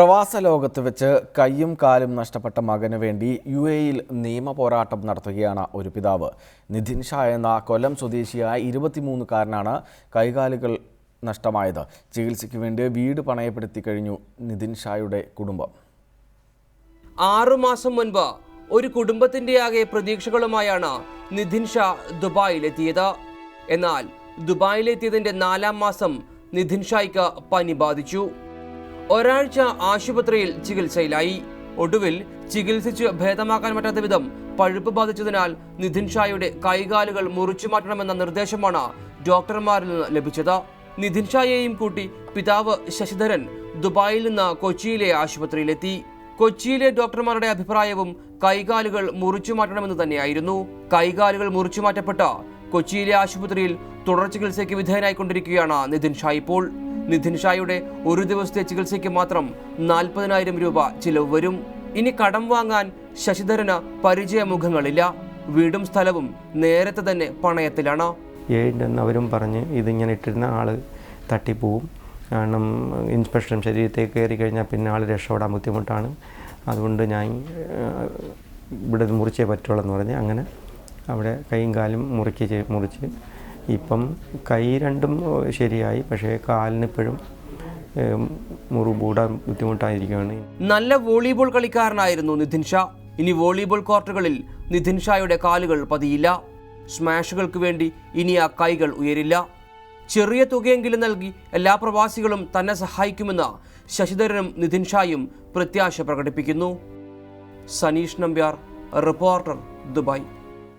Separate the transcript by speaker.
Speaker 1: പ്രവാസ ലോകത്ത് വെച്ച് കൈയും കാലും നഷ്ടപ്പെട്ട മകന് വേണ്ടി UAE-യിൽ നിയമ പോരാട്ടം നടത്തുകയാണ് ഒരു പിതാവ്. നിധിൻ ഷാ എന്ന കൊല്ലം സ്വദേശിയായ 23-കാരനാണ് കൈകാലുകൾ നഷ്ടമായത്. ചികിത്സയ്ക്ക് വേണ്ടി വീട് പണയപ്പെടുത്തി കഴിഞ്ഞു നിധിൻ ഷായുടെ കുടുംബം.
Speaker 2: 6 മാസം മുൻപ് ഒരു കുടുംബത്തിൻ്റെയാകെ പ്രതീക്ഷകളുമായാണ് നിധിൻ ഷാ ദുബായിലെത്തിയത്. എന്നാൽ ദുബായിലെത്തിയതിൻ്റെ 4-ാം മാസം നിധിൻ ഷായ്ക്ക് പനി ബാധിച്ചു. ഒരാഴ്ച ആശുപത്രിയിൽ ചികിത്സയിലായി. ഒടുവിൽ ചികിത്സിച്ച് ഭേദമാക്കാൻ പറ്റാത്ത വിധം പഴുപ്പ് ബാധിച്ചതിനാൽ നിധിൻ ഷായുടെ കൈകാലുകൾ മുറിച്ചു മാറ്റണമെന്ന നിർദ്ദേശമാണ് ഡോക്ടർമാരിൽ നിന്ന് ലഭിച്ചത്. നിധിൻ ഷായെയും കൂട്ടി പിതാവ് ശശിധരൻ ദുബായിൽ നിന്ന് കൊച്ചിയിലെ ആശുപത്രിയിലെത്തി. കൊച്ചിയിലെ ഡോക്ടർമാരുടെ അഭിപ്രായവും കൈകാലുകൾ മുറിച്ചു മാറ്റണമെന്ന് തന്നെയായിരുന്നു. കൈകാലുകൾ മുറിച്ചു മാറ്റപ്പെട്ട കൊച്ചിയിലെ ആശുപത്രിയിൽ തുടർ ചികിത്സയ്ക്ക് വിധേയനായിക്കൊണ്ടിരിക്കുകയാണ് നിധിൻ ഷാ ഇപ്പോൾ. നിധിൻ ഷായുടെ ഒരു ദിവസത്തെ ചികിത്സയ്ക്ക് മാത്രം 40,000 രൂപ ചിലവ് വരും. ഇനി കടം വാങ്ങാൻ ശശിധരന് പരിചയമുഖങ്ങളില്ല. വീടും സ്ഥലവും നേരത്തെ തന്നെ പണയത്തിലാണ്.
Speaker 3: അവരും പറഞ്ഞ് ഇതിങ്ങനെ ഇട്ടിരുന്ന ആൾ തട്ടിപ്പോവും, കാരണം ഇൻസ്പെക്ഷൻ ശരീരത്തേക്ക് കയറി കഴിഞ്ഞാൽ പിന്നെ ആൾ രക്ഷപ്പെടാൻ ബുദ്ധിമുട്ടാണ്, അതുകൊണ്ട് ഞാൻ ഇവിടെ മുറിച്ചേ പറ്റുള്ളൂ എന്ന് പറഞ്ഞ് അങ്ങനെ അവിടെ കൈയും കാലും മുറിച്ച് ഇപ്പം കൈ രണ്ടും ശരിയായി, പക്ഷേ കാലിനിപ്പോഴും മുറികൂടാൻ ബുദ്ധിമുട്ടായിരിക്കുകയാണ്.
Speaker 2: നല്ല വോളിബോൾ കളിക്കാരനായിരുന്നു നിധിൻ ഷാ. ഇനി വോളിബോൾ കോർട്ടുകളിൽ നിധിൻ ഷായുടെ കാലുകൾ പതിയില്ല. സ്മാഷുകൾക്ക് വേണ്ടി ഇനി ആ കൈകൾ ഉയരില്ല. ചെറിയ തുകയെങ്കിലും നൽകി എല്ലാ പ്രവാസികളും തന്നെ സഹായിക്കുമെന്ന് ശശിധരനും നിധിൻ ഷായും പ്രത്യാശ പ്രകടിപ്പിക്കുന്നു. Saneesh Nambiar, reporter, Dubai.